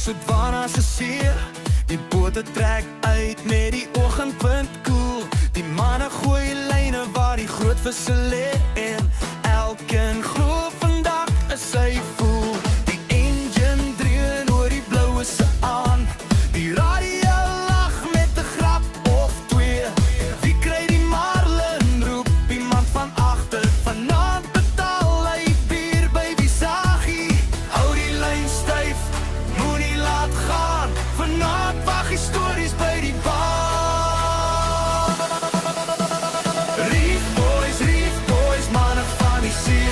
Sudwana se see. Die bote trek uit met die oggendwind koel. Die manne gooi lyne waar die groot visse lê. En elkeen glo vandag is sy voel. Die engine dreun oor die bloue se aan. Die radio lag met 'n grap of twee. Wie kry die marlin roep iemand van agter. Vanaand betaal hy bier by die saggie. Hou die lyn styf, moenie laat gaan. Vanaand wag die stories by die bar. Reef boys, manne van die see.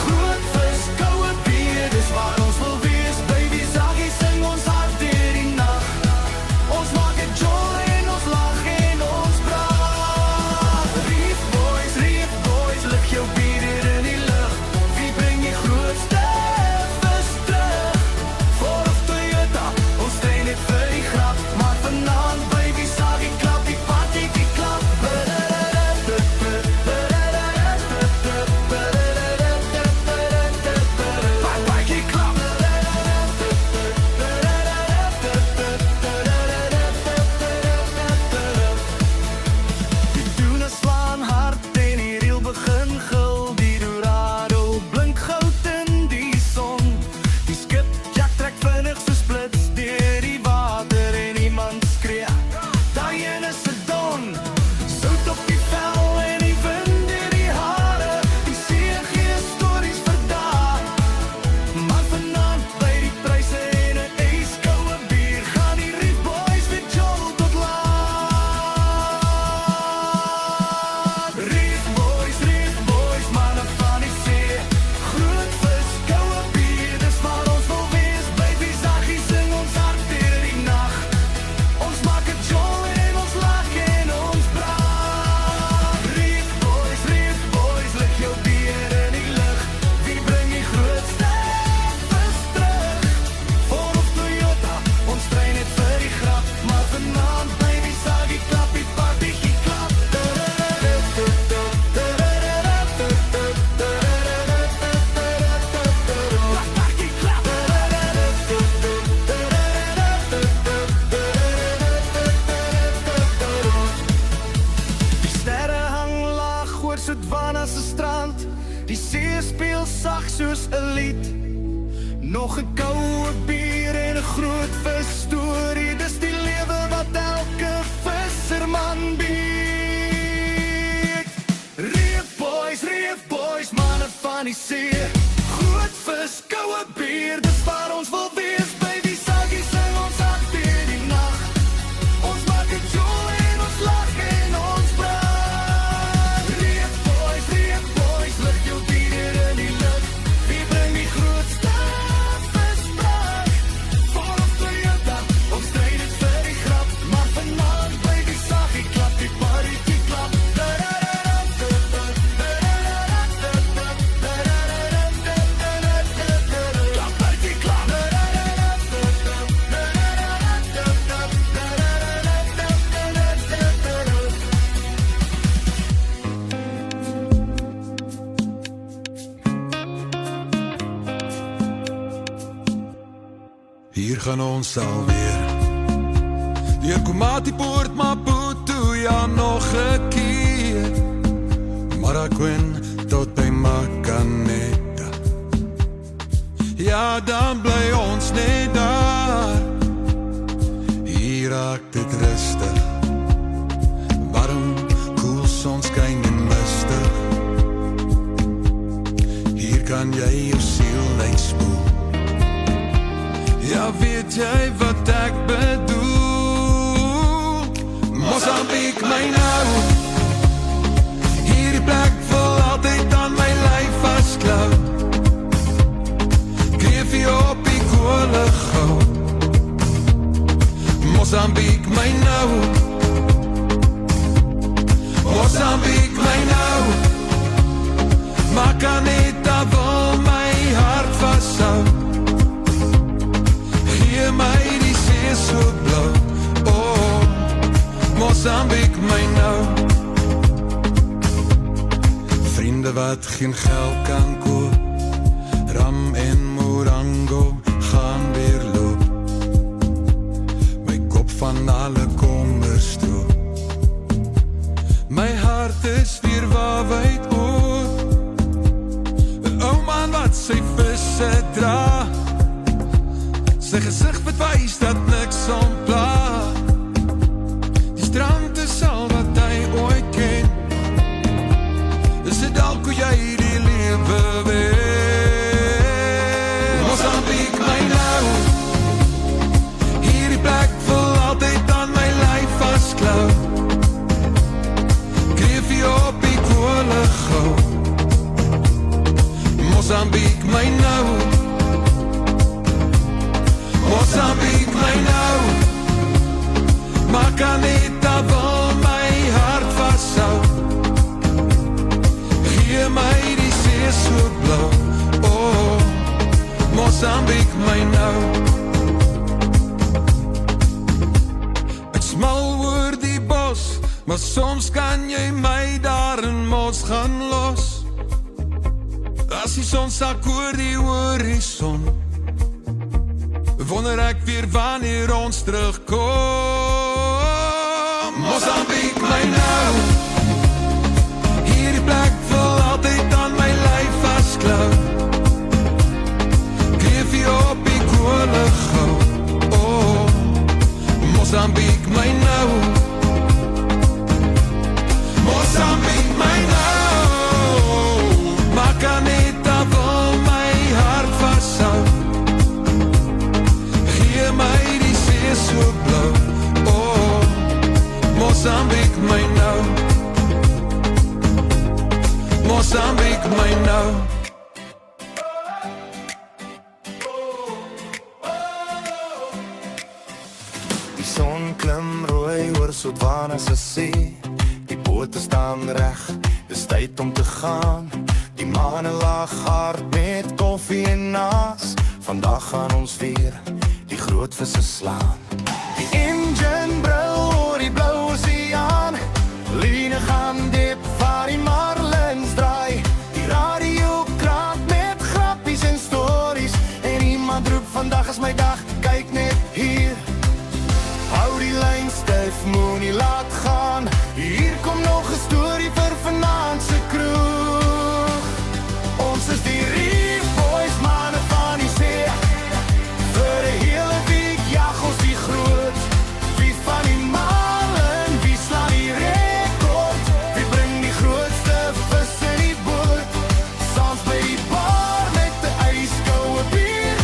Groot vis, koue bier, dis waar ons wil wees. Baby saggie sing ons hart deur die nag. Ons maak het joy en ons lag en ons praat. Reef boys, lig jou bier hier in die lug. Wie bring die grootste vis terug? Ford of Toyota, ons train het vir die grap. Maar vanaand baby saggie klap die party die klap. Die tune slaan hard en die reel begin gil. Die Dorado blink goud in die son. Die skipjack trek vinnig so splits deur die water en iemand skree. Daai een is 'n don. Sout op die vel en die wind deur die hare. Die see gee stories vir dae. Maar vanaand by die pryse en 'n ijskoue bier gaan die Reef boys met Joel tot laat. Reef boys, manne van die see. Groot vis, koue bier, dis waar ons wil wees. Baby saggie sing ons hart deur die nag. Ons maak het joy en ons lag en ons praat. Reef boys, lig jou bier in die lug. Wie bring die grootste vis terug? Ford of Toyota, ons trein het vir die grap. Maar vanaand baby saggie klap die party klap. Party klap. Die sterre hang laag oor Sudwana se strand. Die see speel sag soos 'n lied. Nog 'n koue bier en 'n groot vis storie. Dis die lewe wat elke visserman bied. Reef boys, manne van die see. Groot vis, koue bier, dis waar ons wil wees. Baby saggie sing ons hart deur die nag. Ons maak het joy en ons lag en ons praat. Reef boys, lig jou bier in die lug. Wie bring die grootste vis terug? Ford of Toyota, ons trein het vir die grap. Maar vanaand baby saggie klap die party die klap. Klap party klap. Hier gaan ons alweer. Deur Komatipoort, Maputo, ja nog 'n keer. Marakwin tot by Makaneta. Ja, dan bly ons net daar. Hier raak dit rustig. Warm, koel, sonskyn en mistig. Hier kan jy jou siel uitspoel. Ja, weet jy wat ek bedoel? Mosambik, my nou. Hierdie plek wil altyd aan my lyf vasklou. Kreefie op die kolle gou. Mosambik, my nou. Mosambik, my nou. Makaneta wil my hart vashou. Gee my die see so blou. Oh, Mosambik, my nou. Vriende wat geen geld kan koop. Ram en Morango gaan weer loop. Margarita wil my hart vashou. Gee my die see so blou. Oh, Mozambique my nou. Ek smal oor die bos, maar soms kan jy my daar in mos gaan los. As die son sak oor die horison, wonder ek weer wanneer ons terugkom. Mozambique my nou, hierdie plek wil altyd aan my lyf vasklou. Geef jy op die koele gou. Oh, Mozambique my nou, Mozambique my nou. Margarita wil my hart vashou. Gee my die see so blou. Oh, Mozambique my nou, Mozambique my nou. Die son klim rooi oor Sotwana se see. Die bote staan reg, dis tyd om te gaan. Die manne lag hard met koffie en naas. Vandag gaan ons weer die groot visse slaan. Die engine brul oor die blou oseaan. Line gaan diep waar die marlins draai. Die radio kraak met grappies en stories. En iemand roep vandag is my dag, kyk net hier. Hou die lyn styf, moenie laat gaan. Hier kom nog 'n storie vir vanaand se kroeg. Ons is die Reef Boys, manne van die see. Vir 'n hele week jag ons die groot. Wie van die malen, wie slaan die rekord? Wie bring die grootste vis in die boot? Saans by die bar met 'n ijskoue bier.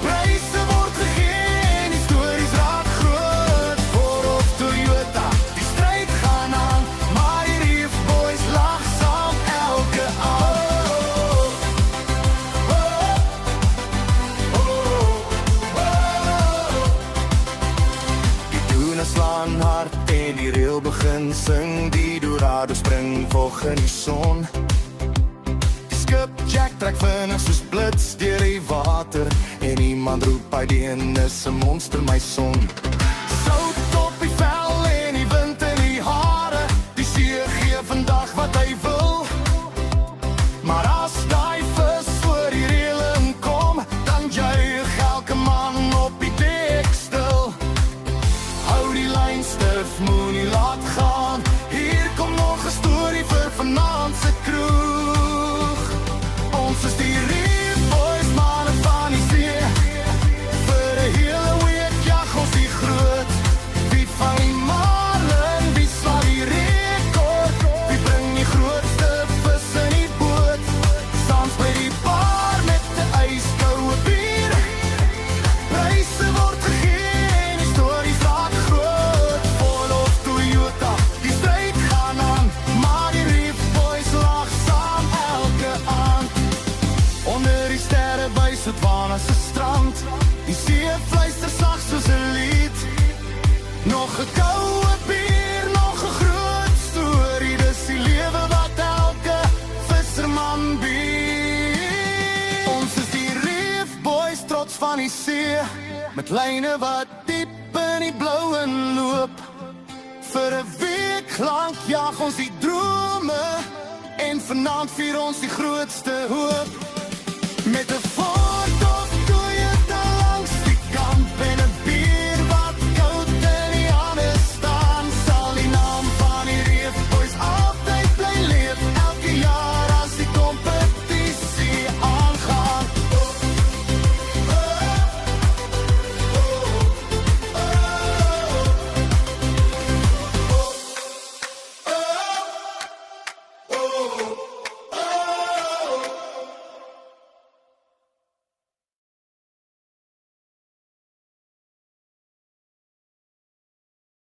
Pryse word gegee en die stories raak groot. Ford of Toyota, die stryd gaan aan. Maar die Reef Boys lag saam elke aand. Die tune slaan hard en die reël begin sing. Die dorado spring volg in die son. Die skip Jack trek vinnig soos blits deur die water. En iemand roep by die een is 'n monster my son. Sout op die vel en die wind in die hare. Die see gee vandag wat hy wil. Maar as daai vis voor die reëling kom, dan juig elke man op die dek stil. Hou die lyn styf, moenie laat gaan. Hier kom nog 'n storie vir vanaand se kroeg. Ons is die Reef Boys, manne van die see. Vir 'n hele week jag ons die groot. Wie van die malen, wie slaan die rekord? Wie bring die grootste vis in die boot? Saans by die bar met 'n ijskoue bier. Pryse word gegee en die stories raak groot. Ford of Toyota, die stryd gaan aan. Maar die Reef Boys lag saam elke aand. Onder die sterre by Sotwana se strand. Die see fluister sag soos 'n lied. Nog 'n koue bier, nog 'n groot storie. Dis die lewe wat elke visserman bied. Ons is die Reef Boys, trots van die see. Met lyne wat diep in die blou inloop. Vir 'n week lank jag ons die drome. En vanaand vier ons die grootste hoop. Met 'n